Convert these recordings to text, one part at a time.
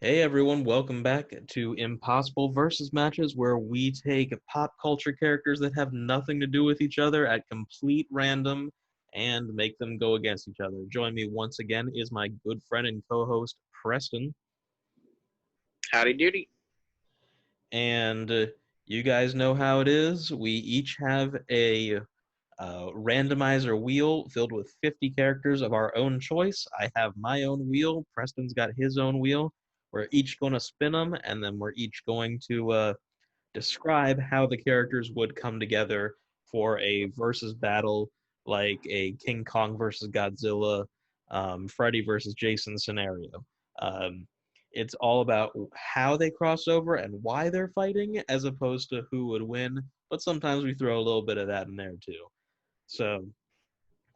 Hey everyone, welcome back to Impossible Versus Matches, where we take pop culture characters that have nothing to do with each other at complete random and make them go against each other. Join me once again is my good friend and co-host Preston, Howdy doody. and you guys know how it is. We each have a randomizer wheel filled with 50 characters of our own choice. I have my own wheel. Preston's got his own wheel. We're each going to spin them, and then we're each going to describe how the characters would come together for a versus battle, like a King Kong versus Godzilla, Freddy versus Jason scenario. Um, it's all about how they cross over and why they're fighting, as opposed to who would win. But sometimes we throw a little bit of that in there too. So,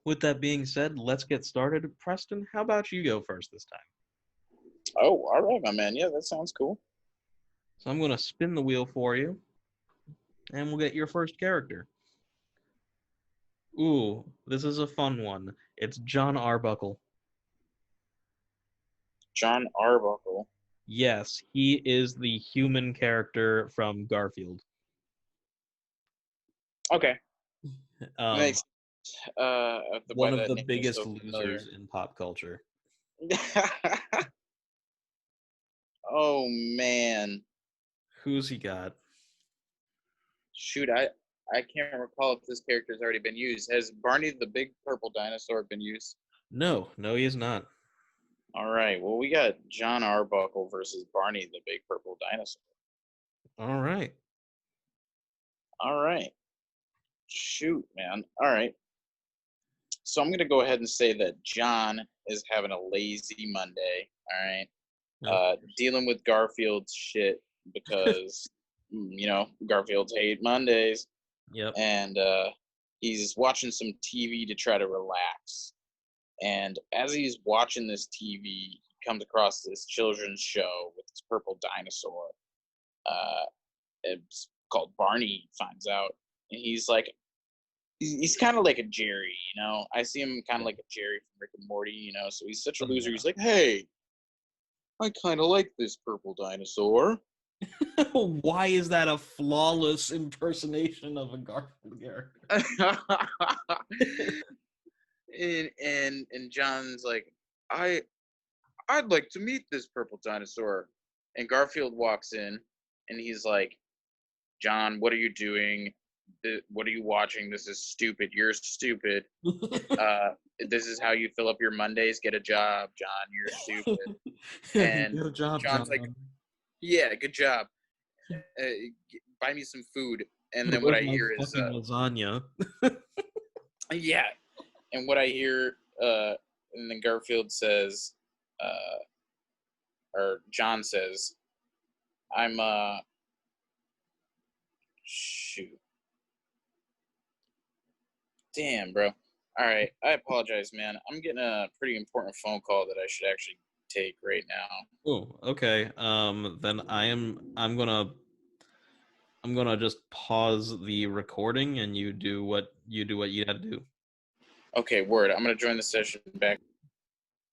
with that being said, let's get started. Preston, how about you go first this time? Oh, all right, my man. Yeah, that sounds cool. So, I'm going to spin the wheel for you, and we'll get your first character. Ooh, this is a fun one. It's John Arbuckle. John Arbuckle. Yes, he is the human character from Garfield. Okay, Um, makes why one of that the name is biggest so familiar. losers in pop culture. Oh man, Who's he got? shoot, I can't recall if this character's already been used. Has Barney the Big Purple Dinosaur been used? No, no, he is not. All right, well we got John Arbuckle versus Barney the Big Purple Dinosaur. All right. All right, shoot, man. All right, so I'm gonna go ahead and say that John is having a lazy Monday. All right. Of course. Dealing with Garfield's shit because Garfield's hate Mondays, Yep. and he's watching some TV to try to relax. And as he's watching this TV, he comes across this children's show with this purple dinosaur. Uh, it's called Barney. Finds out, and he's like, he's kind of like a Jerry, you know. I see him kind of like a Jerry from Rick and Morty, you know. So he's such a Oh, loser. yeah. He's like, hey, I kind of like this purple dinosaur. Why is that a flawless impersonation of a Garfield character? and John's like, I I'd like to meet this purple dinosaur. And Garfield walks in and he's like, John, what are you doing? What are you watching? This is stupid. You're stupid. Uh, this is how you fill up your Mondays. Get a job, John. You're stupid. And Good job, John's like, John. yeah, good job. Uh, Buy me some food. And then what Where's I my hear is, fucking lasagna? yeah. And what I hear, and then Garfield says, uh, or John says, I'm shoot. Damn, bro. All right. I apologize, man. I'm getting a pretty important phone call that I should actually take right now. Oh, okay. Then I'm gonna just pause the recording and you do what you gotta do. Okay, word. I'm gonna join the session back.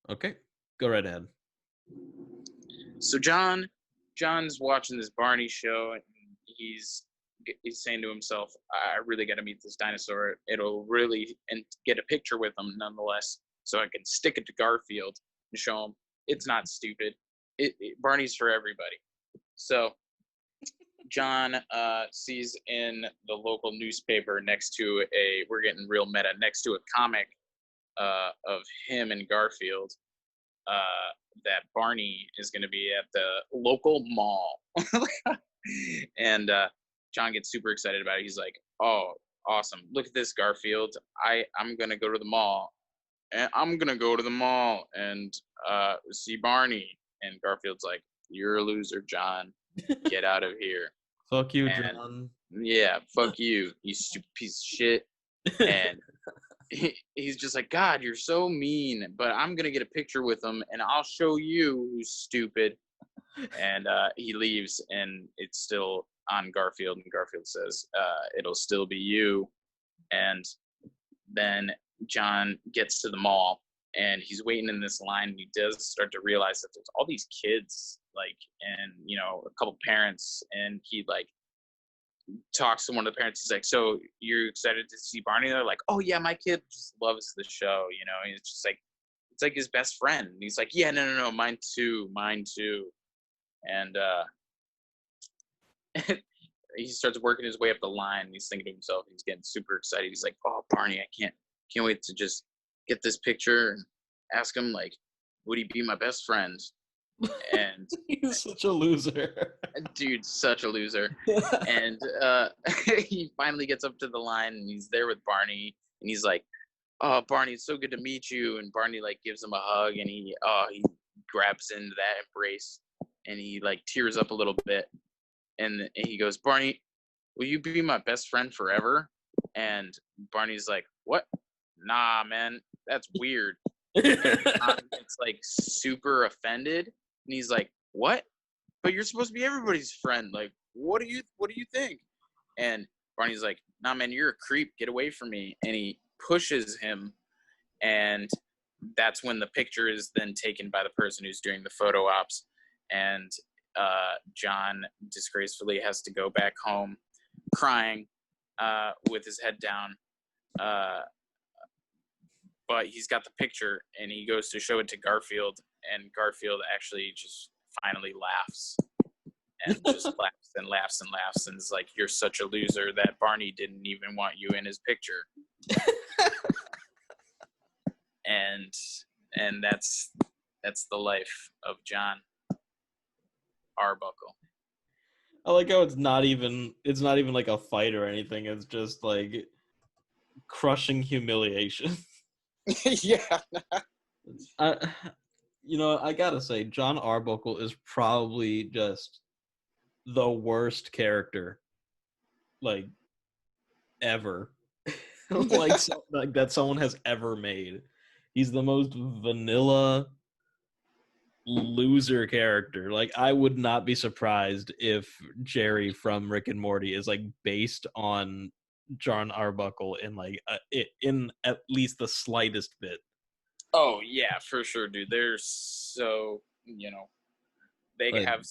Okay, go right ahead. So John's watching this Barney show and he's he's saying to himself, I really got to meet this dinosaur. It'll really and get a picture with him nonetheless, so I can stick it to Garfield and show him it's not stupid. Barney's for everybody. So John sees in the local newspaper next to we're getting real meta, next to a comic of him and Garfield, that Barney is going to be at the local mall. And John gets super excited about it. He's like, oh, awesome. Look at this, Garfield. I'm going to go to the mall. And I'm going to go to the mall and see Barney. And Garfield's like, you're a loser, John. Get out of here. Fuck you, And John. yeah, fuck you, you stupid piece of shit. And he's just like, God, you're so mean, but I'm gonna get a picture with him and I'll show you who's stupid. And he leaves and it's still on Garfield, and Garfield says, it'll still be you. And then John gets to the mall and he's waiting in this line, and he does start to realize that there's all these kids, like, and a couple parents, and he like talks to one of the parents. He's like, "So you're excited to see Barney?" They're like, "Oh yeah, my kid just loves the show." He's just like, it's like his best friend. And he's like, "Yeah, no, mine too. And he starts working his way up the line. And he's thinking to himself, he's getting super excited. He's like, "Oh, Barney, I can't wait to just get this picture and ask him, like, would he be my best friend?" And he's such a loser. dude, such a loser. And he finally gets up to the line, and he's there with Barney, and he's like, "Oh, Barney, it's so good to meet you." And Barney like gives him a hug, and he grabs into that embrace, and he like tears up a little bit, and he goes, "Barney, will you be my best friend forever?" And Barney's like, "What? Nah, man, that's weird." And it's like super offended, and he's like, "What? But you're supposed to be everybody's friend. Like, what do you think?" And Barney's like, "Nah, man, you're a creep. Get away from me." And he pushes him, and that's when the picture is then taken by the person who's doing the photo ops. And John disgracefully has to go back home crying with his head down. But he's got the picture, and he goes to show it to Garfield, and Garfield actually just finally laughs, and just laughs and is like, "You're such a loser that Barney didn't even want you in his picture." and that's the life of John Arbuckle. I like how it's not even like a fight or anything. It's just like crushing humiliation. Yeah. I gotta say, John Arbuckle is probably just the worst character, like, ever, like that someone has ever made. He's the most vanilla loser character. Like, I would not be surprised if Jerry from Rick and Morty is like based on John Arbuckle in like in at least the slightest bit. Oh yeah, for sure, dude. They're so they Like, have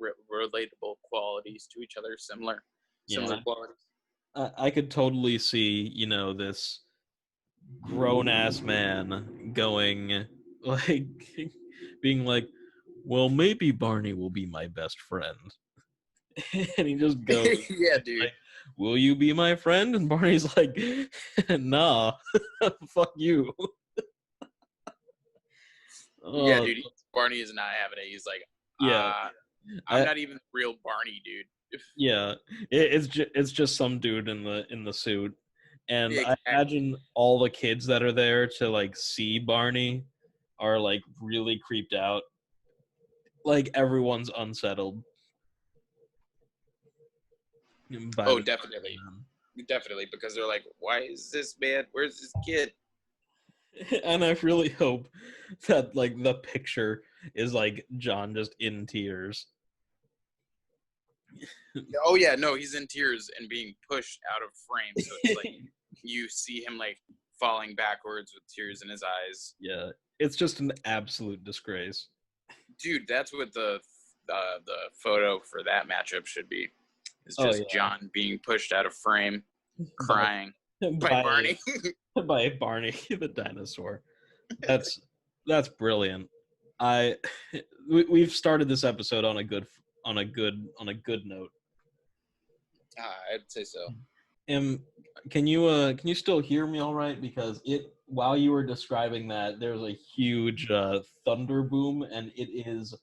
relatable qualities to each other, similar yeah, qualities. I could totally see this grown ass man going like being like, well, maybe Barney will be my best friend. And he just goes, Yeah, dude. like, will you be my friend? And Barney's like, nah, fuck you. Yeah, dude. Barney is not having it. He's like, Yeah, I'm not even real Barney, dude. yeah. It's just some dude in the suit, and Yeah, I exactly. imagine all the kids that are there to like see Barney are like really creeped out. Like, everyone's unsettled. Oh, definitely. Definitely, because they're like, why is this man? Where's this kid? And I really hope that like the picture is like John just in tears. Oh yeah, no, he's in tears and being pushed out of frame. So it's like you see him like falling backwards with tears in his eyes. Yeah, it's just an absolute disgrace. Dude, that's what the photo for that matchup should be. It's just John being pushed out of frame, crying by Barney. By Barney the dinosaur. That's brilliant. We've started this episode on a good note. I'd say so. Can you still hear me all right? Because while you were describing that, there's a huge thunder boom, and it is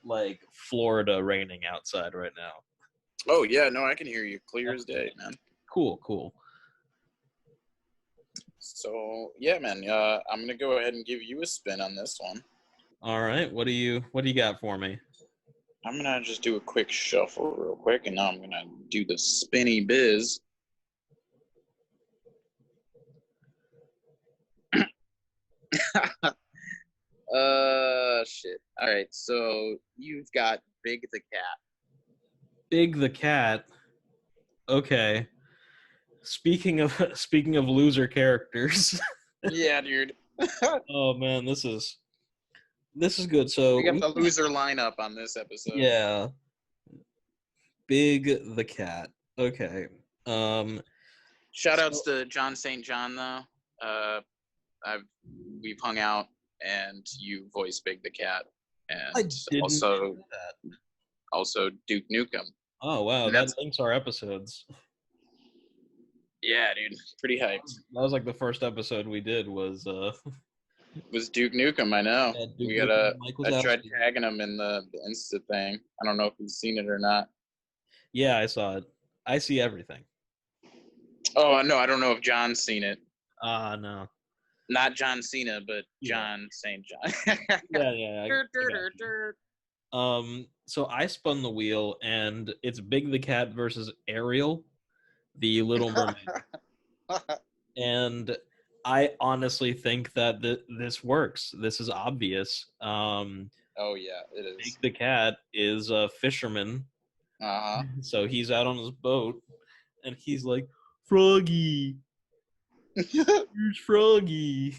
like Florida raining outside right now. Oh yeah, no, I can hear you clear as day, man. Cool. So yeah, man, I'm gonna go ahead and give you a spin on this one. All right, what do you got for me? I'm gonna just do a quick shuffle real quick, and now I'm gonna do the spinny biz. Shit. All right, so you've got Big the Cat. Big the Cat. Okay. Speaking of loser characters. Yeah, dude. Oh man, this is good. So We got the loser lineup on this episode. yeah, Big the cat. Okay. Um. Shout outs So to John St. John though. Uh, we've hung out and you voiced Big the Cat, I and didn't also know that. Duke Nukem. Oh wow, And that that's links our episodes. yeah, dude, pretty hyped. That was like the first episode we did was It was Duke Nukem, I know. yeah, Duke We got Nukem and Mike I tried Wazowski. tagging him in the Insta thing. I don't know if he's seen it or not. Yeah, I saw it. I see everything. Oh no, I don't know if John's seen it. Ah, no. Not John Cena, but Yeah. John St. John. Yeah. So I spun the wheel, and it's Big the Cat versus Ariel, the Little Mermaid, and I honestly think that this works. This is obvious. Oh yeah, it Big is. the Cat is a fisherman, Uh so he's out on his boat, and he's like, "Froggy, huh. here's Froggy,"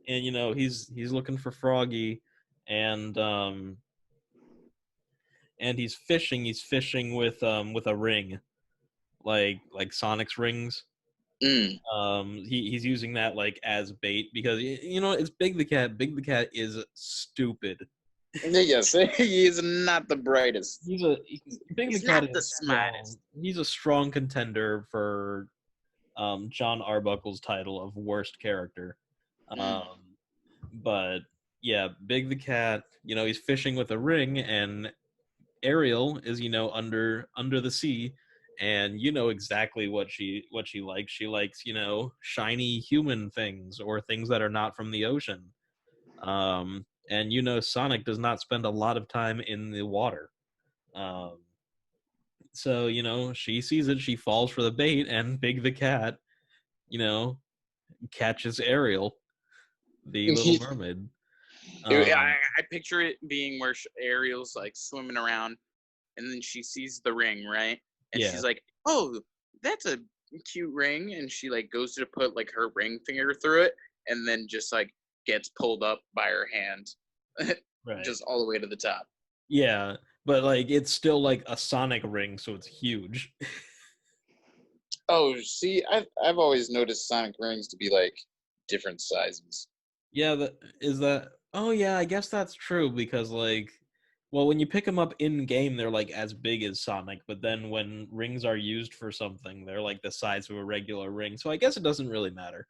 and he's looking for Froggy, and he's fishing. He's fishing with a ring, like Sonic's rings. Mm. He's using that like as bait because it's Big the Cat. Big the Cat is stupid. Yes, he is not the brightest. He's a Big the He's Cat not is the a strong. smartest. He's a strong contender for John Arbuckle's title of worst character. Mm. Um, but yeah, Big the Cat. He's fishing with a ring, and Ariel is under the sea, and you know exactly what she likes. She likes shiny human things or things that are not from the ocean. And Sonic does not spend a lot of time in the water. Um, so she sees it, she falls for the bait, and Big the Cat you know catches Ariel, the Little Mermaid. I, Um, I picture it being where Ariel's like swimming around, and then she sees the ring, right? And yeah, she's like, "Oh, that's a cute ring," and she like goes to put like her ring finger through it, and then just like gets pulled up by her hand, right. just all the way to the top. Yeah, but like it's still like a Sonic ring, so it's huge. Oh, see, I've always noticed Sonic rings to be like different sizes. Yeah, that. Oh yeah, I guess that's true because well, when you pick them up in game, they're like as big as Sonic, but then when rings are used for something, they're like the size of a regular ring. So I guess it doesn't really matter.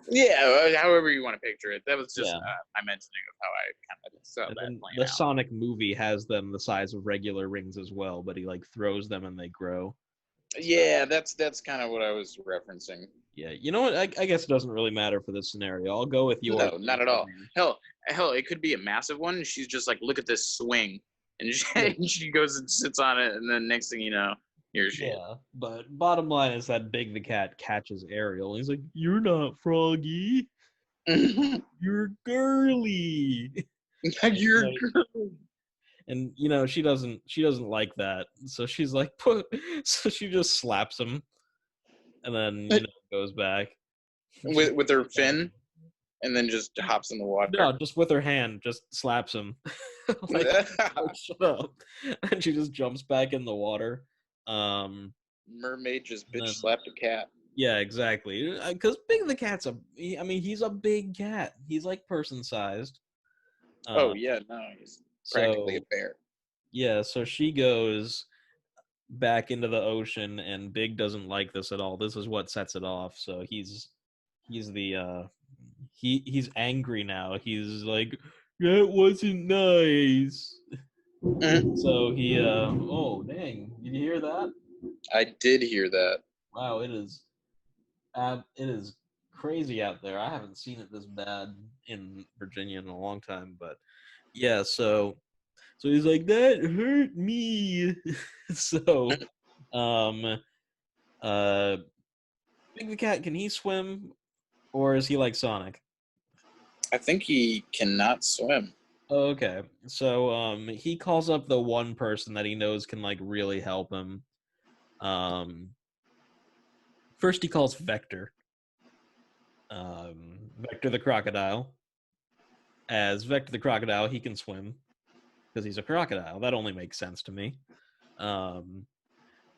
Yeah, however you want to picture it. That was just Yeah, my mentioning of how I kind of saw and that then playing the out. Sonic movie has them the size of regular rings as well, but he like throws them and they grow. So Yeah, that's kind of what I was referencing. yeah, you know what? I guess it doesn't really matter for this scenario. I'll go with yours. No, not at all. Hell, it could be a massive one. And she's just like, look at this swing, and Yeah. and she goes and sits on it, and then next thing you know, here she is. Yeah, but bottom line is that Big the Cat catches Ariel. He's like, "You're not Froggy. You're girly." And, You're she doesn't like that. So she's like, "Put." So she just slaps him, and then goes back. She's with her like, fin, and then just hops in the water. no, just with her hand, just slaps him. like shut up. And she just jumps back in the water. Um, Mermaid just and bitch then slapped a cat. Yeah, exactly. Because Big the Cat's he's a big cat. He's like person sized. Oh Uh, yeah, no, he's practically a so bear. yeah, so she goes back into the ocean, and Big doesn't like this at all. This is what sets it off. So he's the he's angry now. He's like, that wasn't nice. Mhm. So he oh dang, did you hear that? I did hear that. Wow, it is crazy out there. I haven't seen it this bad in Virginia in a long time, but yeah, so he's like, that hurt me. So um uh Big the Cat, can he swim, or is he like Sonic? I think he cannot swim. Okay. So he calls up the one person that he knows can like really help him. Um First he calls Vector. Vector the crocodile. As Vector the crocodile, he can swim because he's a crocodile. That only makes sense to me.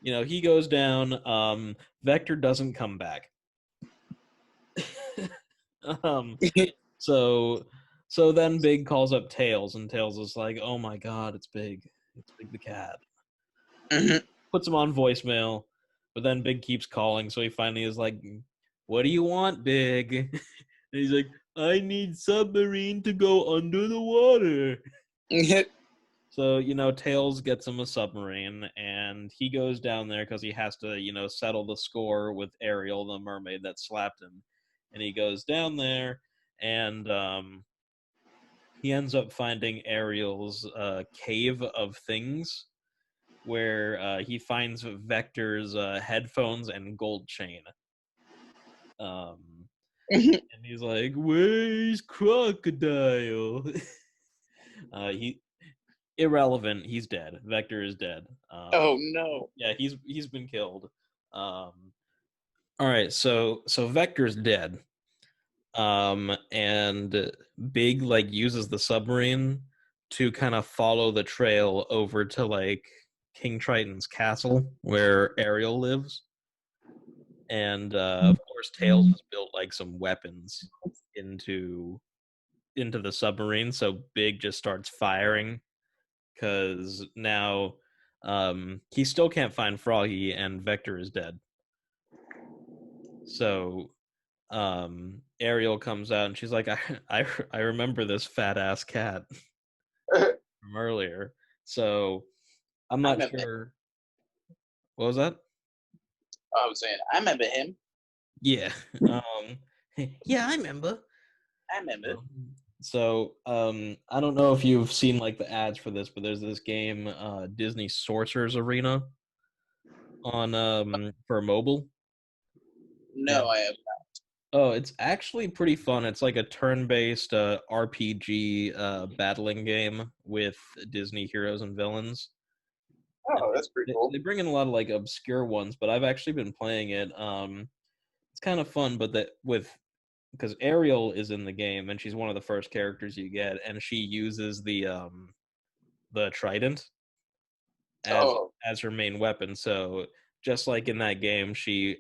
He goes down. Vector doesn't come back. um, so so then Big calls up Tails, and Tails is like, "Oh my God, it's Big the cat." Puts him on voicemail, but then Big keeps calling, so he finally is like, "What do you want, Big?" And he's like, "I need submarine to go under the water." So, Tails gets him a submarine, and he goes down there because he has to, settle the score with Ariel, the mermaid that slapped him. And he goes down there, and he ends up finding Ariel's cave of things, where he finds Vector's headphones and gold chain. And he's like, "Where's Crocodile?" He irrelevant. He's dead. Vector is dead. Oh no. Yeah, he's been killed. All right, so Vector's dead. And Big uses the submarine to kind of follow the trail over to King Triton's castle where Ariel lives. And of course Tails has built some weapons into the submarine, so Big just starts firing because now he still can't find Froggy and Vector is dead. So Ariel comes out and she's like, I remember this fat ass cat from earlier. So I'm not sure. What was that? I was saying, I remember him. Yeah. Yeah, I remember. I remember. So I don't know if you've seen the ads for this, but there's this game, Disney Sorcerer's Arena on for mobile. No, I have. Oh, it's actually pretty fun. It's like a turn-based RPG battling game with Disney heroes and villains. Oh, that's pretty cool. They bring in a lot of obscure ones, but I've actually been playing it. It's kind of fun, but because Ariel is in the game and she's one of the first characters you get, and she uses the trident as her main weapon. So just like in that game, she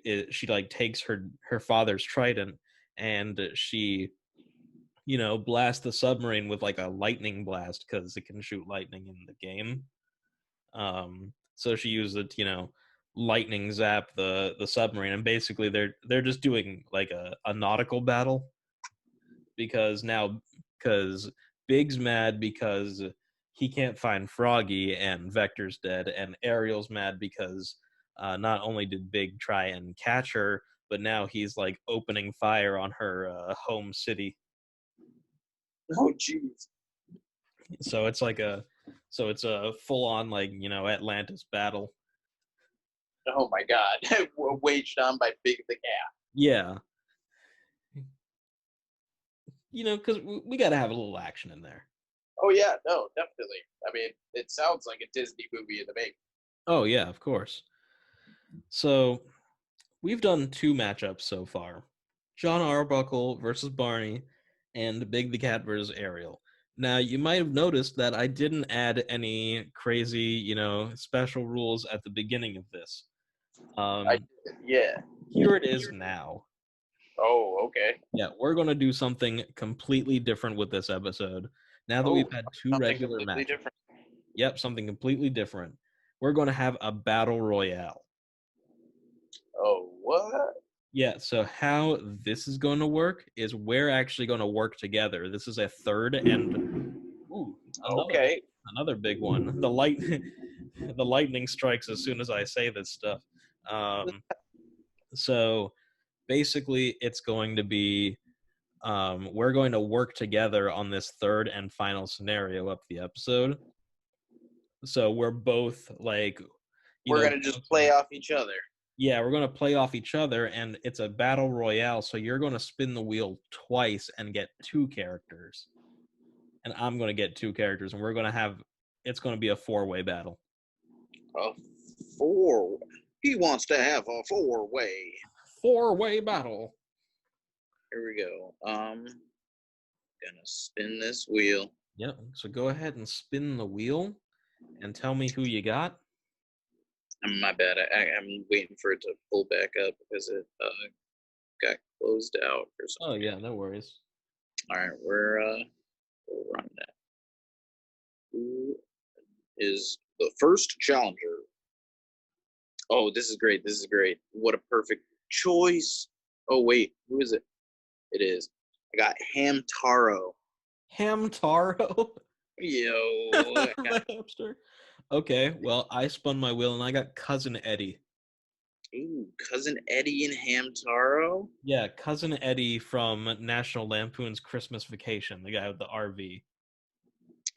takes her father's trident and she blast the submarine with a lightning blast because it can shoot lightning in the game. So she used it, lightning zap the submarine, and basically they're just doing a nautical battle because Big's mad because he can't find Froggy and Vector's dead, and Ariel's mad because not only did Big try and catch her, but now he's opening fire on her home city. Oh, jeez. So it's a full on Atlantis battle. Oh my God. Waged on by Big the Cat. Yeah. Because we got to have a little action in there. Oh yeah, no, definitely. I mean, it sounds like a Disney movie in the making. Oh yeah, of course. So we've done 2 matchups so far: John Arbuckle versus Barney, and Big the Cat versus Ariel. Now you might have noticed that I didn't add any crazy, special rules at the beginning of this. Yeah. Here it is now. Oh, okay. Yeah, we're going to do something completely different with this episode. Now that we've had 2 regular matches. Different. Yep, something completely different. We're going to have a battle royale. Oh, what? Yeah, so how this is going to work is we're actually going to work together. This is a third and another big one. The lightning strikes as soon as I say this stuff. So basically it's going to be we're going to work together on this third and final scenario of the episode. So we're both we're gonna just play off each other. Yeah, we're going to play off each other, and it's a battle royale, so you're going to spin the wheel twice and get 2 characters. And I'm going to get 2 characters, and it's going to be a 4-way battle. A 4? He wants to have a 4-way. 4-way battle. here we go. Gonna spin this wheel. Yep. So go ahead and spin the wheel and tell me who you got. My bad. I'm waiting for it to pull back up because it got closed out for some Oh reason. yeah, no worries. All right, we'll run that. Who is the first challenger? Oh, this is great. This is great. What a perfect choice. Oh wait, who is it? It is. I got Hamtaro. Hamtaro. Yo. The hamster. Okay, well, I spun my wheel and I got Cousin Eddie. Ooh, cousin Eddie and Hamtaro. Yeah, Cousin Eddie from National Lampoon's Christmas Vacation, the guy with the RV.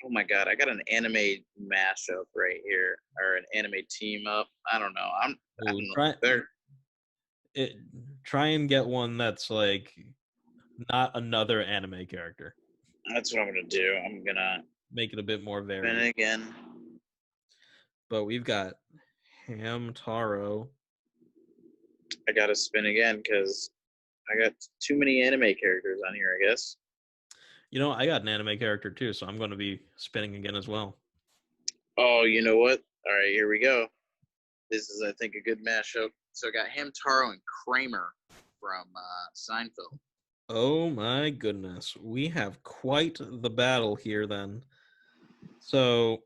Oh my god, I got an anime mashup right here, or an anime team up. I don't know. I Ooh, don't know. They're it, try and get one that's like not another anime character. That's what I'm gonna do. I'm gonna Make it a bit more spin varied. it again. But we've got Hamtaro. I gotta spin again because I got too many anime characters on here, I guess. You know, I got an anime character too, so I'm going to be spinning again as well. Oh, you know what? All right, here we go. This is, I think, a good mashup. So I got Hamtaro and Kramer from Seinfeld. Oh my goodness. We have quite the battle here then. So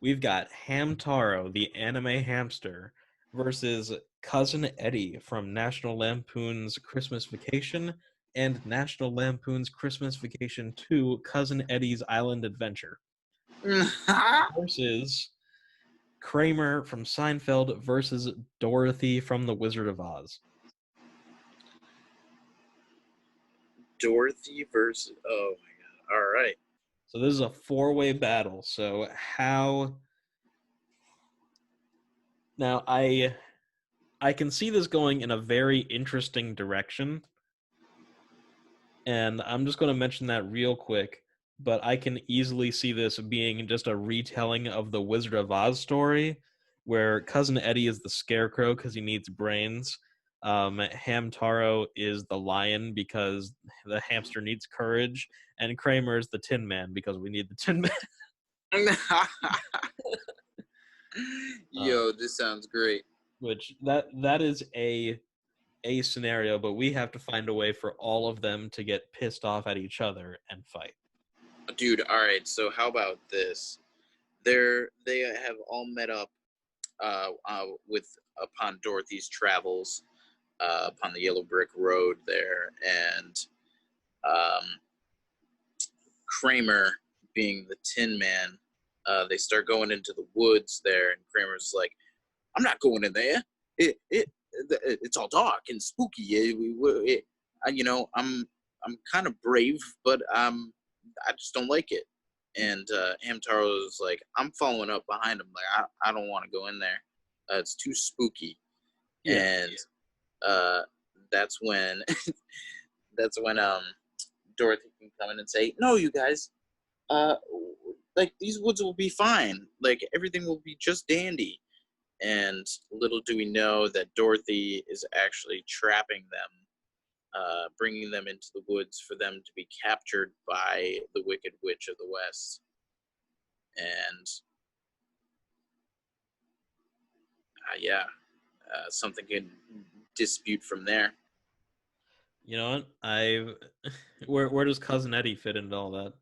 we've got Hamtaro, the anime hamster, versus Cousin Eddie from National Lampoon's Christmas Vacation and National Lampoon's Christmas Vacation 2, Cousin Eddie's Island Adventure, versus Kramer from Seinfeld versus Dorothy from The Wizard of Oz. Dorothy versus. Oh my god! All right. So this is a four-way battle. So how now I can see this going in a very interesting direction. And I'm just going to mention that real quick, but I can easily see this being just a retelling of the Wizard of Oz story where Cousin Eddie is the scarecrow because he needs brains. Hamtaro is the lion because the hamster needs courage, and Kramer is the Tin Man because we need the Tin Man. uh, Yo, this sounds great. which that is a scenario, but we have to find a way for all of them to get pissed off at each other and fight. Dude, all right. So how about this? They have all met up with upon Dorothy's travels upon the yellow brick road there, and um, Kramer being the Tin Man, they start going into the woods there, and Kramer's like, "I'm not going in there. It's all dark and spooky. I'm kind of brave, but I just don't like it." And Hamtaro is like, "I'm following up behind him. Like, I don't want to go in there. It's too spooky." Yeah. And uh, that's when that's when Dorothy can come in and say, "No, you guys, uh, like these woods will be fine. Like everything will be just dandy." And little do we know that Dorothy is actually trapping them, bringing them into the woods for them to be captured by the Wicked Witch of the West. And yeah, something can dispute from there. You know what? Where does Cousin Eddie fit into all that?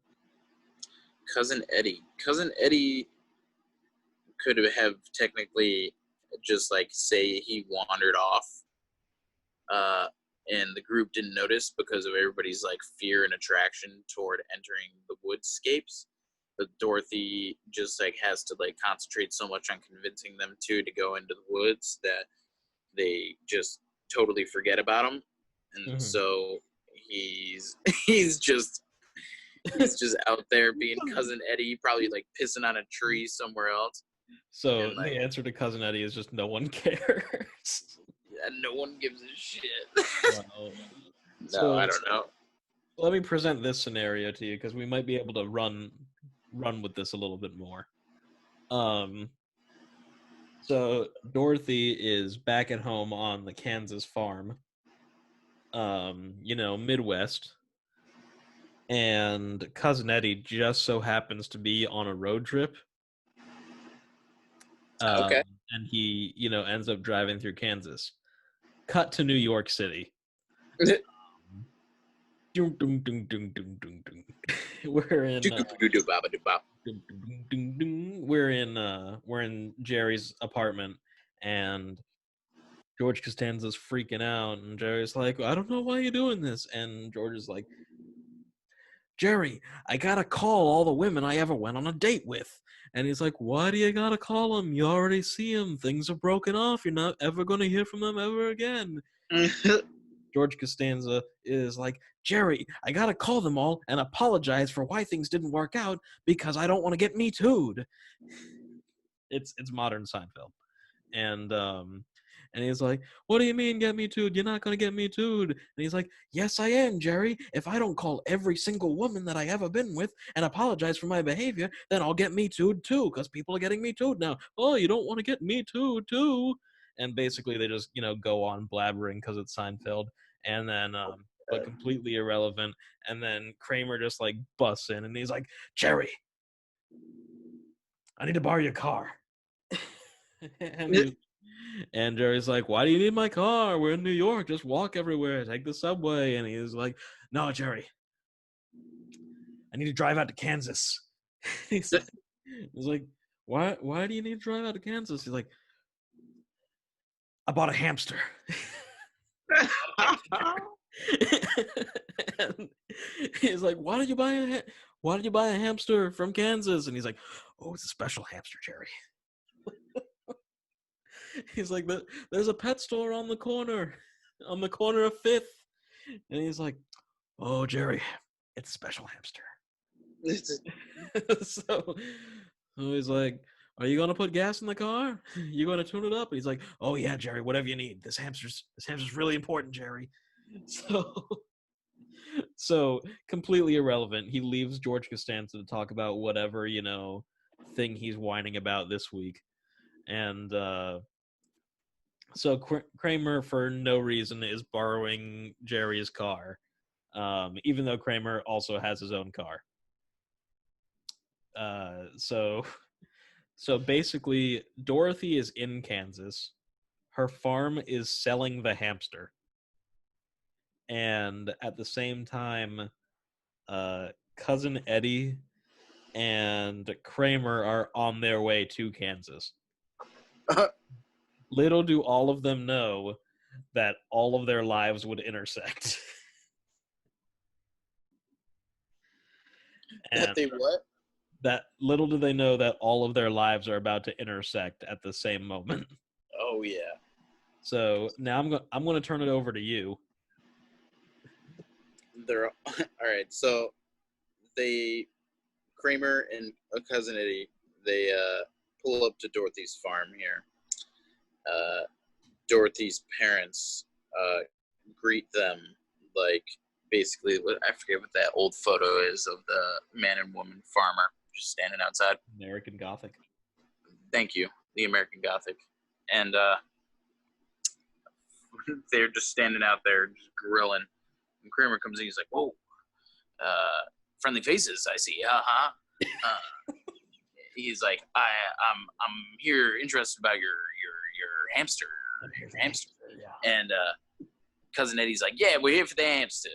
Cousin Eddie could have technically just like say he wandered off, uh, and the group didn't notice because of everybody's like fear and attraction toward entering the woodscapes. But Dorothy just like has to like concentrate so much on convincing them to go into the woods that they just totally forget about him, and Mm-hmm. so he's he's just he's just out there being cousin Eddie, probably like pissing on a tree somewhere else, So and the like answer to Cousin Eddie is just no one cares. no one gives a shit. Well, No, I so don't know. let me present this scenario to you because we might be able to run with this a little bit more. Um, so Dorothy is back at home on the Kansas farm, Midwest, and Cousin Eddie just so happens to be on a road trip. Um, Okay. and he, ends up driving through Kansas. Cut to New York City. Dun, dun, dun, dun, dun, dun, dun. We're in we're in Jerry's apartment, and George Costanza's freaking out, and Jerry's like, I don't know why you're doing this. And George is like, Jerry, I gotta call all the women I ever went on a date with. And he's like, why do you gotta call them? You already see them. Things are broken off. You're not ever gonna hear from them ever again. George Costanza is like, Jerry, I gotta call them all and apologize for why things didn't work out because I don't want to get me too'd. It's modern Seinfeld. And he's like, what do you mean get me too'd? You're not gonna get me too'd. And he's like, yes I am, Jerry. If I don't call every single woman that I ever been with and apologize for my behavior, then I'll get me too'd too, because people are getting me too'd now. Oh, you don't want to get me too'd too. And basically they just, go on blabbering because it's Seinfeld. And then but completely irrelevant. And then Kramer just like busts in and he's like, Jerry, I need to borrow your car. And Jerry's like, why do you need my car? We're in New York. Just walk everywhere. Take the subway. And he's like, no, Jerry, I need to drive out to Kansas. he's like, why do you need to drive out to Kansas? He's like, I bought a hamster. And he's like, why did you buy a hamster from Kansas? And he's like, oh, it's a special hamster, Jerry. He's like, there's a pet store on the corner of Fifth. And he's like, oh, Jerry, it's a special hamster. So he's like, are you gonna put gas in the car? You gonna tune it up? And he's like, oh yeah, Jerry, whatever you need. This hamster's really important, Jerry. So completely irrelevant. He leaves George Costanza to talk about whatever, thing he's whining about this week. And so Kramer, for no reason, is borrowing Jerry's car, even though Kramer also has his own car. So basically, Dorothy is in Kansas. Her farm is selling the hamster. And at the same time, Cousin Eddie and Kramer are on their way to Kansas. Little do all of them know that all of their lives would intersect. That they what? That little do they know that all of their lives are about to intersect at the same moment. Oh yeah. So now I'm going to turn it over to you. They're all right. So Kramer and Cousin Eddie, they pull up to Dorothy's farm here. Dorothy's parents greet them like basically, I forget what that old photo is of the man and woman farmer just standing outside. American Gothic. Thank you, the American Gothic. And they're just standing out there just grilling. And Kramer comes in, he's like, whoa, friendly faces, I see. He's like, I'm here interested about your hamster. Your hamster. Yeah. And Cousin Eddie's like, yeah, we're here for the hamster.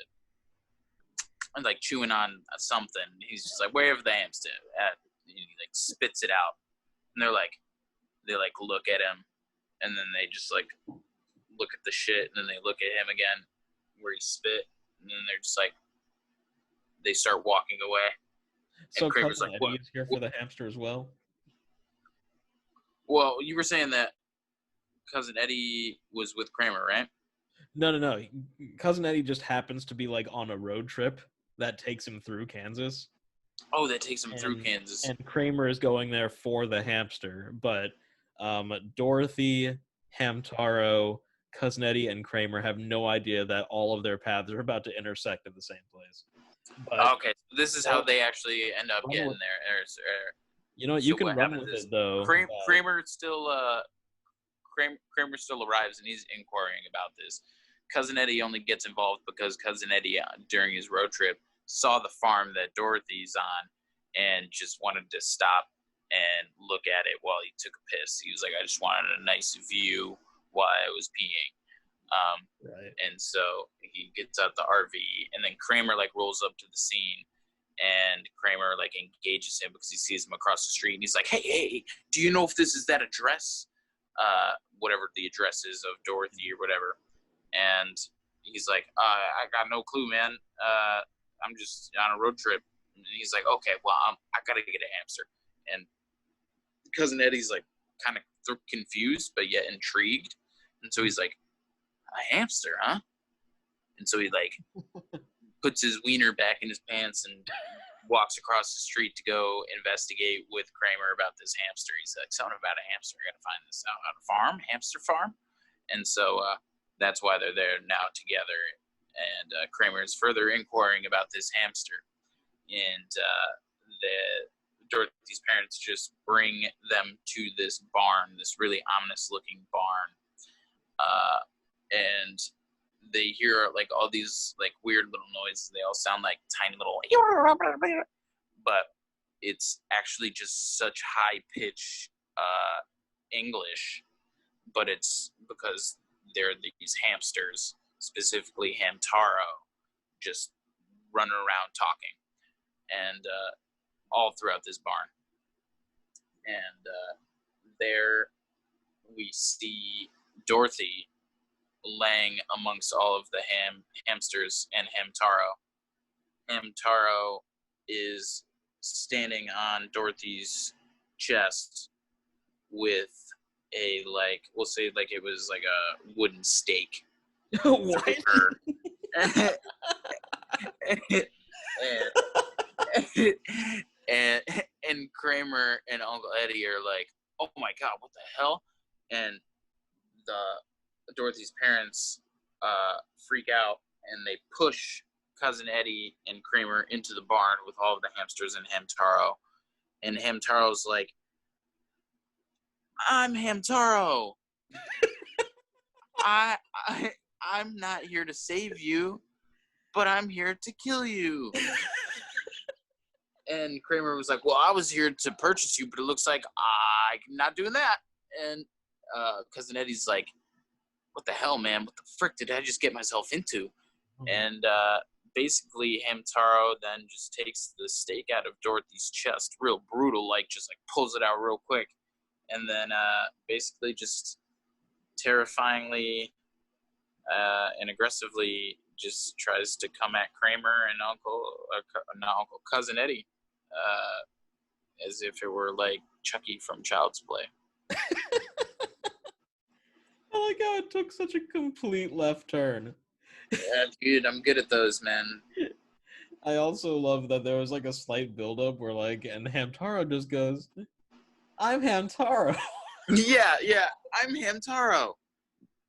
I'm like chewing on something. He's just like, we're here for the hamster. He like spits it out. And they look at him, and then they just like look at the shit, and then they look at him again where he spit, and then they're just like, they start walking away. So Kramer's like, what? He's here for the hamster as well? Well, you were saying that Cousin Eddie was with Kramer, right? No. Cousin Eddie just happens to be like on a road trip that takes him through Kansas. Oh, that takes him through Kansas. And Kramer is going there for the hamster, but Dorothy, Hamtaro, Cousin Eddie, and Kramer have no idea that all of their paths are about to intersect at the same place. But, okay, so this is how they actually end up getting there. You know, you can run with it though. Kramer still arrives and he's inquiring about this. Cousin Eddie only gets involved because Cousin Eddie, during his road trip, saw the farm that Dorothy's on and just wanted to stop and look at it while he took a piss. He was like, I just wanted a nice view while I was peeing. Right. And so he gets out the RV, and then Kramer like rolls up to the scene, and Kramer like engages him because he sees him across the street, and he's like, hey, do you know if this is that address? Whatever the address is of Dorothy or whatever. And he's like, I got no clue, man. I'm just on a road trip. And he's like, okay, well, I gotta get a hamster. And Cousin Eddie's like kind of confused, but yet intrigued. And so he's like, a hamster, huh? And so he like puts his wiener back in his pants and walks across the street to go investigate with Kramer about this hamster. He's like, something about a hamster. I gotta find this out. On a farm, hamster farm. And so that's why they're there now together. And Kramer is further inquiring about this hamster. And Dorothy's parents just bring them to this barn, this really ominous looking barn. And they hear like all these like weird little noises. They all sound like tiny little, but it's actually just such high pitch English. But it's because there are these hamsters, specifically Hamtaro, just running around talking, and all throughout this barn. And there we see Dorothy laying amongst all of the hamsters and Hamtaro. Hamtaro is standing on Dorothy's chest with a like, we'll say like it was like a wooden stake. What? and Kramer and Uncle Eddie are like, oh my god, what the hell? And Dorothy's parents freak out, and they push Cousin Eddie and Kramer into the barn with all of the hamsters and Hamtaro. And Hamtaro's like, I'm Hamtaro. I'm not here to save you, but I'm here to kill you. And Kramer was like, well, I was here to purchase you, but it looks like I'm not doing that. And Cousin Eddie's like, what the hell, man? What the frick did I just get myself into? And basically, Hamtaro then just takes the stake out of Dorothy's chest, real brutal, like just like pulls it out real quick. And then basically just terrifyingly and aggressively just tries to come at Kramer and Cousin Eddie, as if it were like Chucky from Child's Play. I like how it took such a complete left turn. Yeah, dude, I'm good at those, man. I also love that there was like a slight buildup where like, and Hamtaro just goes, I'm Hamtaro. Yeah, I'm Hamtaro.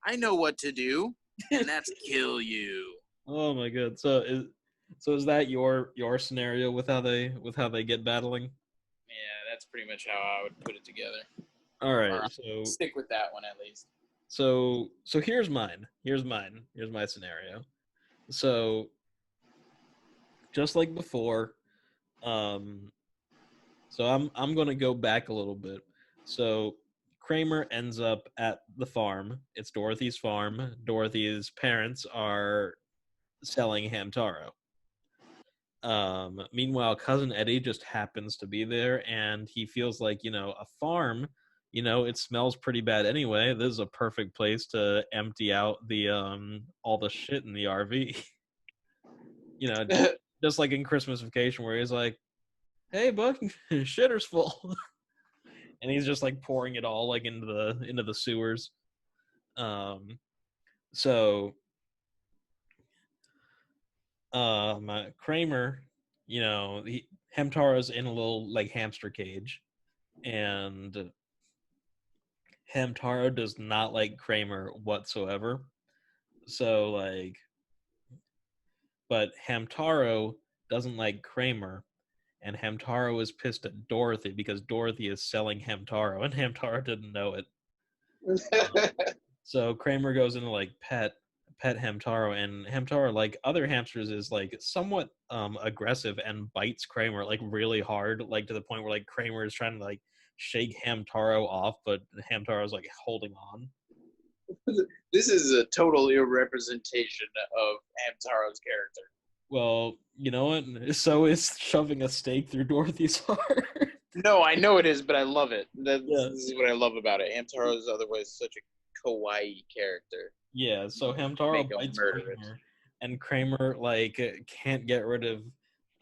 I know what to do, and that's kill you. Oh my god! So is that your scenario with how they get battling? Yeah, that's pretty much how I would put it together. All right, so stick with that one at least. So here's mine. Here's my scenario. So just like before, so I'm gonna go back a little bit. So Kramer ends up at the farm. It's Dorothy's farm. Dorothy's parents are selling Hamtaro. Meanwhile, Cousin Eddie just happens to be there, and he feels like, a farm, it smells pretty bad anyway. This is a perfect place to empty out the all the shit in the RV. Just like in Christmas Vacation, where he's like, "Hey, bud, shitter's full," and he's just like pouring it all like into the sewers. So Kramer, Hamtaro's in a little like hamster cage, and Hamtaro does not like Kramer whatsoever. So like, but Hamtaro doesn't like Kramer, and Hamtaro is pissed at Dorothy because Dorothy is selling Hamtaro, and Hamtaro didn't know it. So Kramer goes into like pet pet Hamtaro, and Hamtaro, like other hamsters, is like somewhat aggressive and bites Kramer like really hard, like to the point where like Kramer is trying to like shake Hamtaro off, but Hamtaro's like holding on. This is a total representation of Hamtaro's character. Well, you know what? So is shoving a stake through Dorothy's heart. No, I know it is, but I love it. This Yeah. is what I love about it. Hamtaro is otherwise such a kawaii character. Yeah, so Hamtaro Make him bites murder Kramer, and Kramer like can't get rid of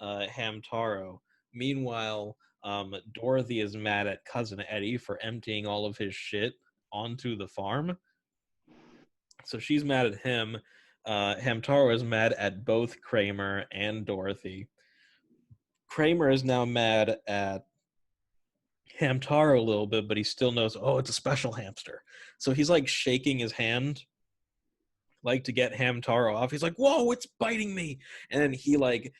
Hamtaro. Meanwhile, Dorothy is mad at cousin Eddie for emptying all of his shit onto the farm. So she's mad at him. Hamtaro is mad at both Kramer and Dorothy. Kramer is now mad at Hamtaro a little bit, but he still knows, oh, it's a special hamster. So he's like shaking his hand like to get Hamtaro off. He's like, whoa, it's biting me. And then he like,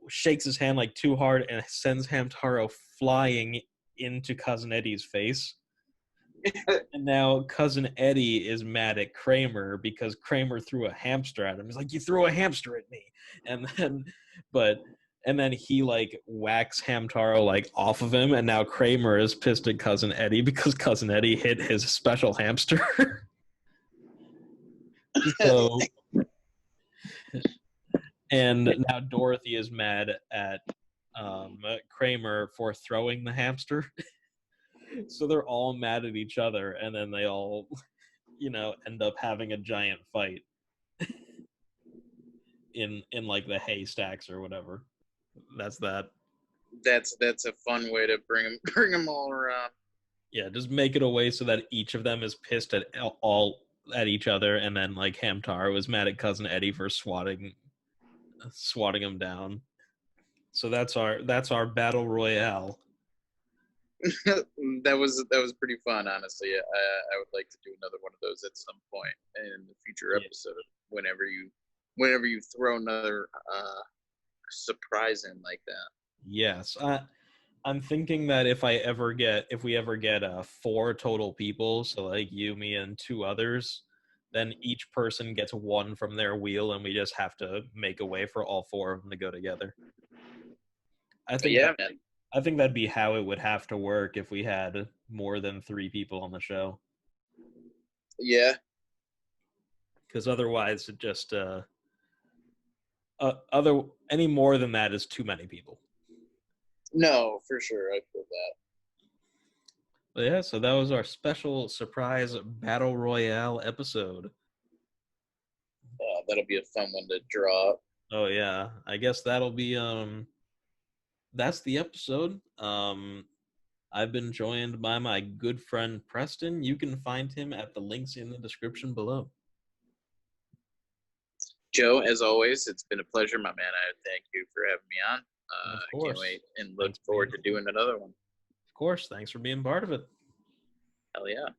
shakes his hand like too hard and sends Hamtaro flying into cousin Eddie's face. And now cousin Eddie is mad at Kramer because Kramer threw a hamster at him. He's like, you threw a hamster at me. And then he like whacks Hamtaro like off of him, and now Kramer is pissed at cousin Eddie because cousin Eddie hit his special hamster. So, and now Dorothy is mad at Kramer for throwing the hamster. So they're all mad at each other, and then they all, end up having a giant fight in like the haystacks or whatever. That's that. That's a fun way to bring them all around. Yeah, just make it a way so that each of them is pissed at each other, and then like Hamtaro was mad at cousin Eddie for swatting him down. So that's our battle royale. that was pretty fun, honestly. I would like to do another one of those at some point in the future episode. Whenever you throw another surprise in like that. Yes, I'm thinking that if we ever get 4 total people, so like you, me, and 2 others, then each person gets 1 from their wheel, and we just have to make a way for all 4 of them to go together. I think that'd be how it would have to work if we had more than 3 people on the show. Yeah. Because otherwise, it just any more than that is too many people. No, for sure, I feel that. But yeah, so that was our special surprise battle royale episode. That'll be a fun one to draw up. Oh yeah, I guess that'll be that's the episode. I've been joined by my good friend Preston. You can find him at the links in the description below. Joe, as always, it's been a pleasure, my man. I thank you for having me on. Of course. I can't wait and look forward to doing another one. Of course. Thanks for being part of it. Hell yeah.